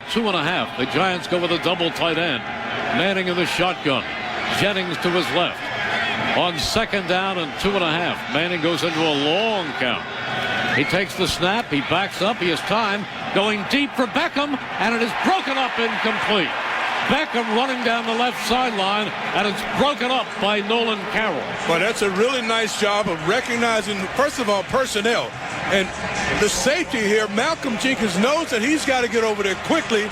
2.5. The Giants go with a double tight end. Manning in the shotgun. Jenkins to his left. On second down and 2.5. Manning goes into a long count. He takes the snap. He backs up. He has time. Going deep for Beckham, and it is broken up incomplete. Beckham running down the left sideline, and it's broken up by Nolan Carroll. Well, that's a really nice job of recognizing, first of all, personnel. And the safety here, Malcolm Jenkins, knows that he's got to get over there quickly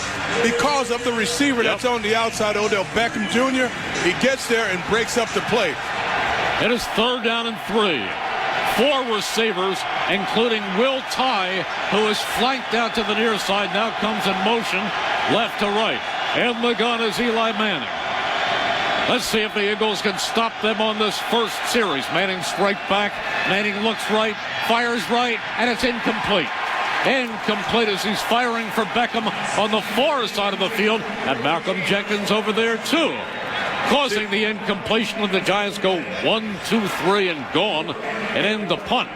because of the receiver that's on the outside, Odell Beckham Jr. He gets there and breaks up the play. It is third down and 3. 4 receivers, including Will Tye, who is flanked out to the near side, now comes in motion left to right. In the gun is Eli Manning. Let's see if the Eagles can stop them on this first series. Manning straight back. Manning looks right, fires right, and it's incomplete. Incomplete as he's firing for Beckham on the far side of the field. And Malcolm Jenkins over there, too, causing the incompletion when the Giants go 1, 2, 3 and gone and end the punt.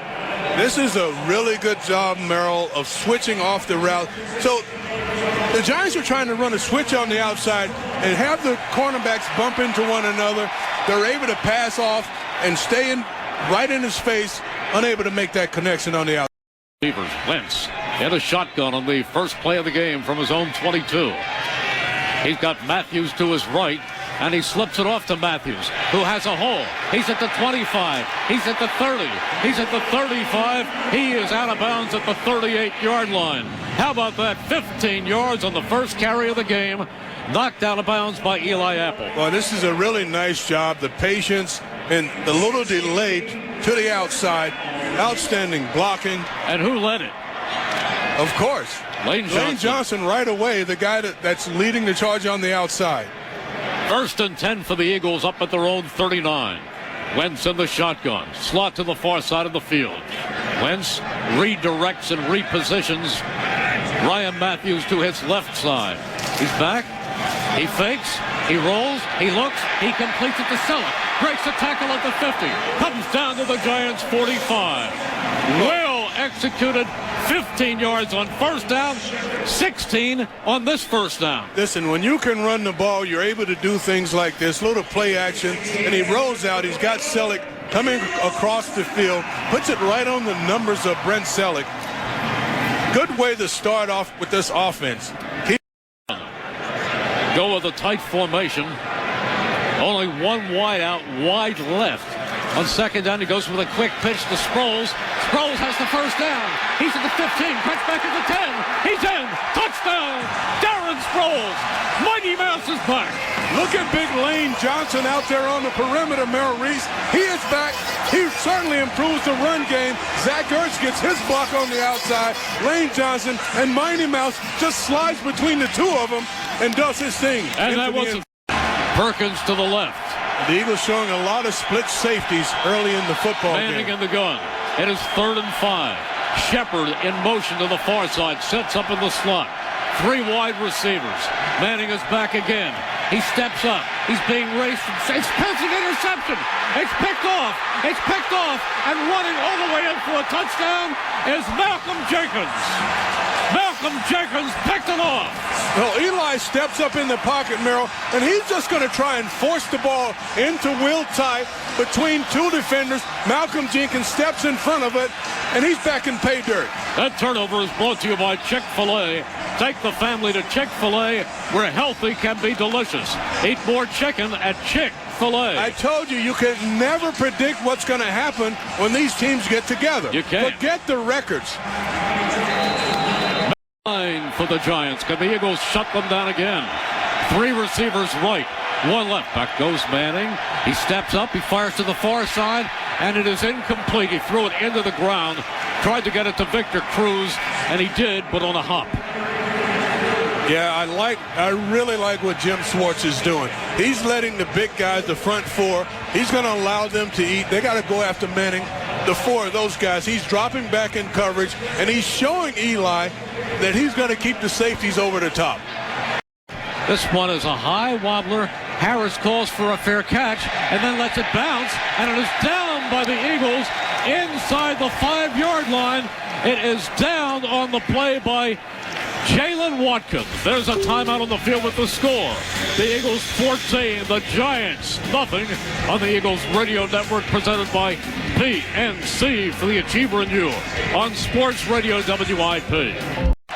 This is a really good job, Merrill, of switching off the route. So the Giants are trying to run a switch on the outside and have the cornerbacks bump into one another. They're able to pass off and stay in right in his face, unable to make that connection on the outside. Wentz in a shotgun on the first play of the game from his own 22. He's got Matthews to his right, and he slips it off to Matthews, who has a hole. He's at the 25. He's at the 30. He's at the 35. He is out of bounds at the 38-yard line. How about that? 15 yards on the first carry of the game. Knocked out of bounds by Eli Apple. Well, this is a really nice job. The patience and the little delay to the outside. Outstanding blocking. And who led it? Of course. Lane Johnson right away, the guy that's leading the charge on the outside. First and 10 for the Eagles up at their own 39. Wentz in the shotgun. Slot to the far side of the field. Wentz redirects and repositions Ryan Matthews to his left side. He's back. He fakes. He rolls. He looks. He completes it to Selleck. Breaks the tackle at the 50. Comes down to the Giants' 45. Well executed. 15 yards on first down, 16 on this first down. Listen, when you can run the ball, you're able to do things like this, little play action, and he rolls out. He's got Selleck coming across the field, puts it right on the numbers of Brent Selleck. Good way to start off with this offense. Go with a tight formation. Only one wide out, wide left. On second down, he goes with a quick pitch to Sproles. Sproles has the first down. He's at the 15, cuts back at the 10. He's in. Touchdown. Darren Sproles. Mighty Mouse is back. Look at big Lane Johnson out there on the perimeter, Merrill Reese. He is back. He certainly improves the run game. Zach Ertz gets his block on the outside. Lane Johnson and Mighty Mouse just slides between the two of them and does his thing. And that wasn't Perkins to the left. The Eagles showing a lot of split safeties early in the football game. Manning in the gun. It is 3rd and 5. Shepard in motion to the far side. Sets up in the slot. 3 wide receivers. Manning is back again. He steps up. He's being raced. It's passing interception. It's picked off. It's picked off. And running all the way in for a touchdown is Malcolm Jenkins. Malcolm Jenkins picked it off. Well, Eli steps up in the pocket, Merrill, and he's just going to try and force the ball into Will Tye between 2 defenders. Malcolm Jenkins steps in front of it, and he's back in pay dirt. That turnover is brought to you by Chick-fil-A. Take the family to Chick-fil-A, where healthy can be delicious. Eat more chicken at Chick-fil-A. I told you, you can never predict what's going to happen when these teams get together. You can't. Forget the records. For the Giants. Can the Eagles shut them down again? 3 receivers right, 1 left. Back goes Manning. He steps up. He fires to the far side, and it is incomplete. He threw it into the ground. Tried to get it to Victor Cruz, and he did, but on a hop. Yeah, I really like what Jim Schwartz is doing. He's letting the big guys, the front 4, he's going to allow them to eat. They got to go after Manning. The 4 of those guys, he's dropping back in coverage, and he's showing Eli that he's going to keep the safeties over the top. This one is a high wobbler. Harris calls for a fair catch and then lets it bounce, and it is down by the Eagles inside the 5-yard line. It is down on the play by Jalen Watkins. There's a timeout on the field with the score. The Eagles 14, the Giants nothing on the Eagles Radio Network, presented by PNC for the Achiever and you on Sports Radio WIP.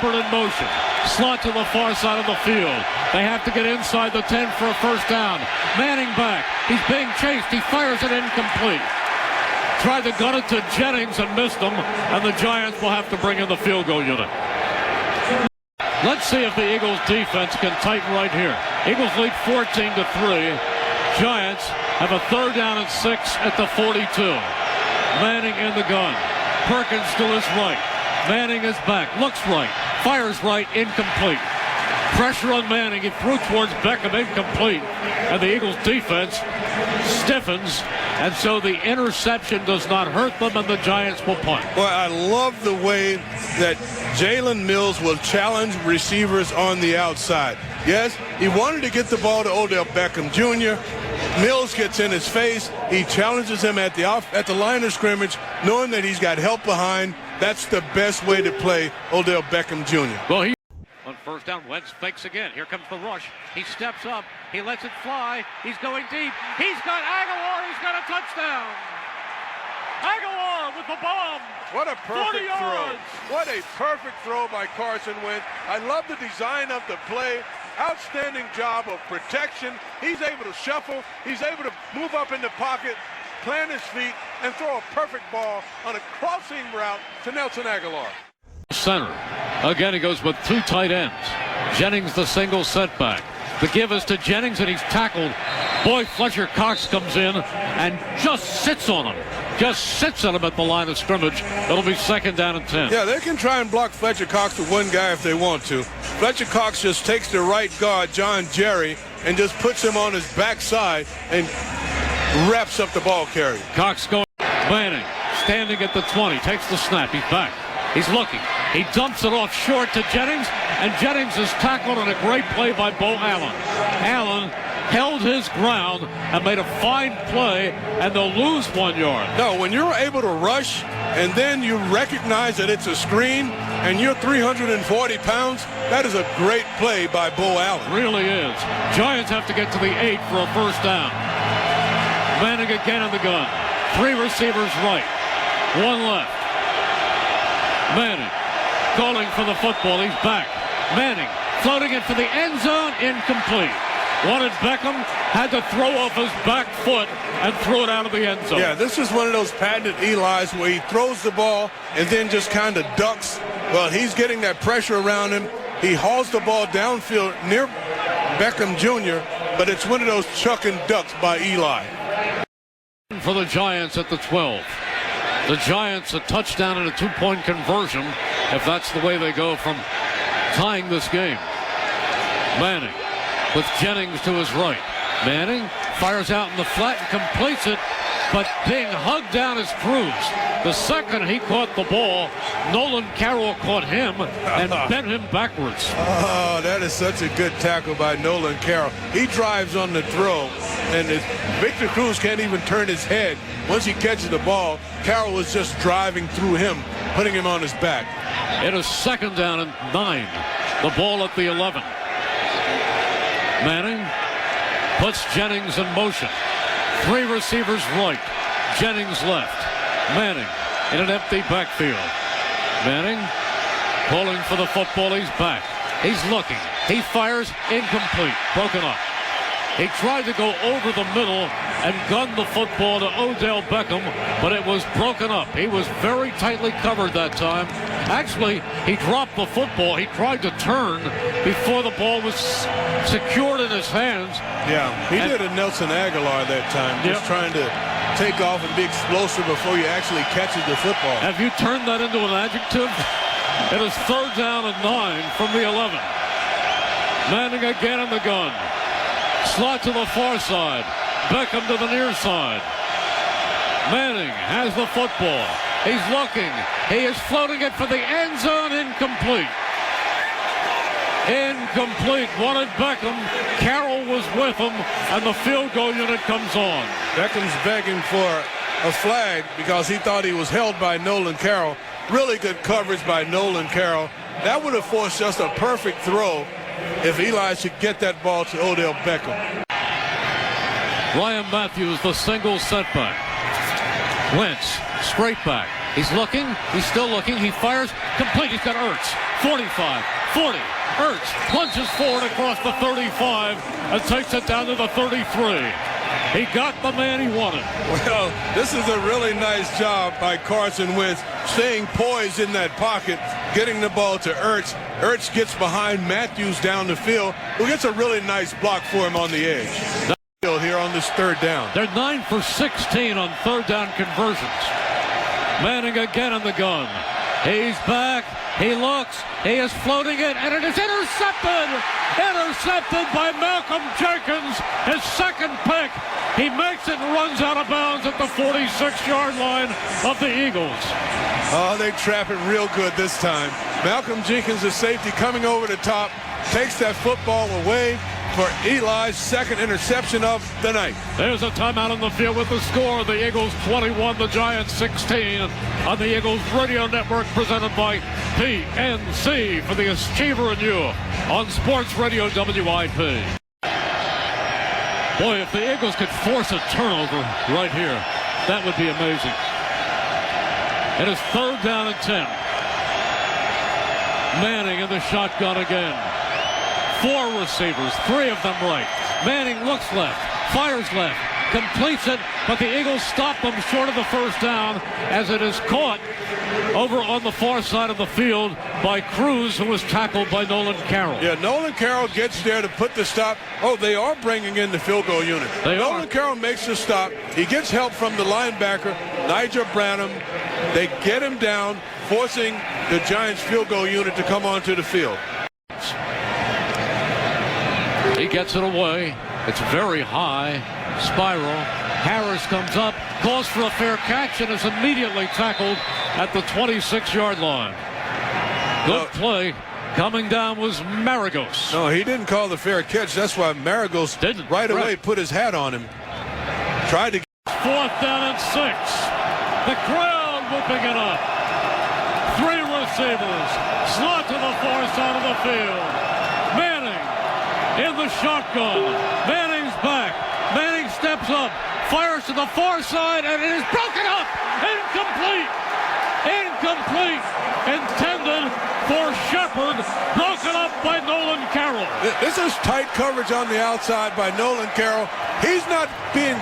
In motion, slot to the far side of the field. They have to get inside the 10 for a first down. Manning back. He's being chased. He fires it incomplete. Tried to gun it to Jennings and missed him, and the Giants will have to bring in the field goal unit. Let's see if the Eagles defense can tighten right here. Eagles lead 14-3. Giants have a 3rd down and 6 at the 42. Manning in the gun. Perkins to his right. Manning is back. Looks right. Fires right. Incomplete. Pressure on Manning. He threw towards Beckham. Incomplete. And the Eagles defense stiffens. And so the interception does not hurt them, and the Giants will punt. Well, I love the way that Jalen Mills will challenge receivers on the outside. Yes, he wanted to get the ball to Odell Beckham Jr. Mills gets in his face. He challenges him at the line of scrimmage, knowing that he's got help behind. That's the best way to play Odell Beckham Jr. Well, on first down, Wentz fakes again. Here comes the rush. He steps up. He lets it fly. He's going deep. He's got Aguilar. He's got a touchdown. Aguilar with the bomb. What a perfect throw. What a perfect throw by Carson Wentz. I love the design of the play. Outstanding job of protection. He's able to shuffle. He's able to move up in the pocket, plant his feet, and throw a perfect ball on a crossing route to Nelson Aguilar. Center. Again, he goes with 2 tight ends. Jennings the single setback. The give is to Jennings, and he's tackled. Boy, Fletcher Cox comes in and just sits on him. Just sits on him at the line of scrimmage. It'll be 2nd down and 10. Yeah, they can try and block Fletcher Cox with one guy if they want to. Fletcher Cox just takes the right guard, John Jerry, and just puts him on his backside and wraps up the ball carrier. Cox going. Manning standing at the 20. Takes the snap. He's back. He's looking. He dumps it off short to Jennings, and Jennings is tackled on a great play by Bo Allen. Allen held his ground and made a fine play, and they'll lose 1 yard. No, when you're able to rush and then you recognize that it's a screen and you're 340 pounds, that is a great play by Bo Allen. Really is. Giants have to get to the 8 for a first down. Manning again in the gun. 3 receivers right. 1 left. Manning calling for the football. He's back. Manning floating it for the end zone. Incomplete. Wanted Beckham, had to throw off his back foot and throw it out of the end zone. Yeah, this is one of those patented Eli's where he throws the ball and then just kind of ducks. Well, he's getting that pressure around him. He hauls the ball downfield near Beckham Jr., but it's one of those chuck and ducks by Eli. For the Giants at the 12. The Giants a touchdown and a 2-point conversion, if that's the way they go from tying this game. Manning with Jennings to his right. Manning fires out in the flat and completes it, but being hugged down is Cruz. The second he caught the ball, Nolan Carroll caught him and bent him backwards. Oh, that is such a good tackle by Nolan Carroll. He drives on the throw, and Victor Cruz can't even turn his head. Once he catches the ball, Carroll was just driving through him, putting him on his back. It is 2nd down and 9. The ball at the 11. Manning puts Jennings in motion. 3 receivers right. Jennings left. Manning in an empty backfield. Manning calling for the football. He's back. He's looking. He fires. Incomplete. Broken up. He tried to go over the middle and gun the football to Odell Beckham, but it was broken up. He was very tightly covered that time. Actually, he dropped the football. He tried to turn before the ball was secured in his hands. Yeah, he did a Nelson Aguilar that time, just trying to take off and be explosive before he actually catches the football. Have you turned that into an adjective? It is 3rd down and 9 from the 11. Manning again in the gun. Slot to the far side. Beckham to the near side. Manning has the football. He's looking. He is floating it for the end zone. Incomplete. Incomplete. Wanted Beckham. Carroll was with him, and the field goal unit comes on. Beckham's begging for a flag because he thought he was held by Nolan Carroll. Really good coverage by Nolan Carroll. that would have forced just a perfect throw if Eli should get that ball to Odell Beckham. Ryan Matthews, the single setback. Wentz, straight back. He's looking. He's still looking. He fires. Complete. He's got Ertz. 45, 40. Ertz plunges forward across the 35 and takes it down to the 33. He got the man he wanted. Well, this is a really nice job by Carson Wentz, staying poised in that pocket, getting the ball to Ertz. Ertz gets behind Matthews down the field, who gets a really nice block for him on the edge. Here on this third down. They're 9 for 16 on third down conversions. Manning again in the gun. He's back. He looks. He is floating it, and it is intercepted. Intercepted by Malcolm Jenkins, his second pick. He makes it and runs out of bounds at the 46-yard line of the Eagles. Oh, they trap it real good this time. Malcolm Jenkins, the safety, coming over the top, takes that football away for Eli's second interception of the night. There's a timeout on the field with the score. The Eagles 21, the Giants 16 on the Eagles Radio Network, presented by PNC for the Achiever and you on Sports Radio WIP. Boy, if the Eagles could force a turnover right here, that would be amazing. It is third down and 10. Manning in the shotgun again. 4 receivers, 3 of them right. Manning looks left, fires left, completes it, but the Eagles stop them short of the first down as it is caught over on the far side of the field by Cruz, who was tackled by Nolan Carroll. Yeah, Nolan Carroll gets there to put the stop. Oh, they are bringing in the field goal unit. Nolan Carroll makes the stop. He gets help from the linebacker, Nigel Branham. They get him down, forcing the Giants field goal unit to come onto the field. He gets it away. It's very high. Spiral. Harris comes up, calls for a fair catch, and is immediately tackled at the 26-yard line. Good play. Coming down was Maragos. No, he didn't call the fair catch. That's why Maragos didn't right away put his hat on him. Tried to get 4th down and 6. The crowd whooping it up. 3 receivers. Slot to the far side of the field. Manning in the shotgun. Manning's back. Manning steps up, fires to the far side, and it is broken up. Incomplete. Incomplete. Intended for Shepard. Broken up by Nolan Carroll. This is tight coverage on the outside by Nolan Carroll. He's not being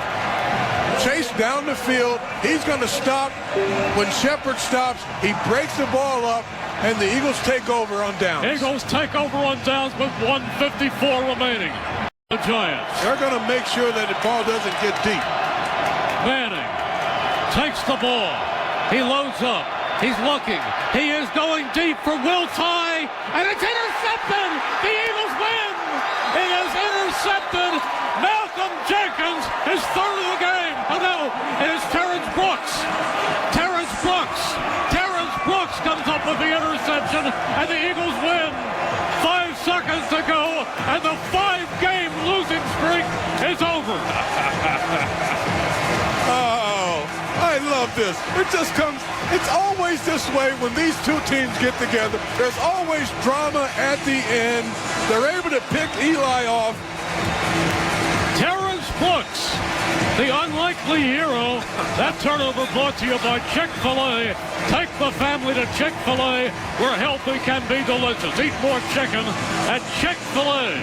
chased down the field. He's going to stop. When Shepard stops, he breaks the ball up, and the Eagles take over on downs. Eagles take over on downs with 1:54 remaining. The Giants. They're going to make sure that the ball doesn't get deep. Manning takes the ball. He loads up. He's looking. He is going deep for Will Tye, and it's intercepted. The Eagles win. It is intercepted. Malcolm Jenkins, his third of the game. Oh no, it is Terrence Brooks. Terrence Brooks comes up with the interception, and the Eagles win. 5 seconds to go, and the 5-game losing streak is over. Oh, I love this. It just comes, it's always this way when these two teams get together. There's always drama at the end. They're able to pick Eli off. Terrence Brooks, the unlikely hero. That turnover brought to you by Chick-fil-A. Take the family to Chick-fil-A, where healthy can be delicious. Eat more chicken at Chick-fil-A.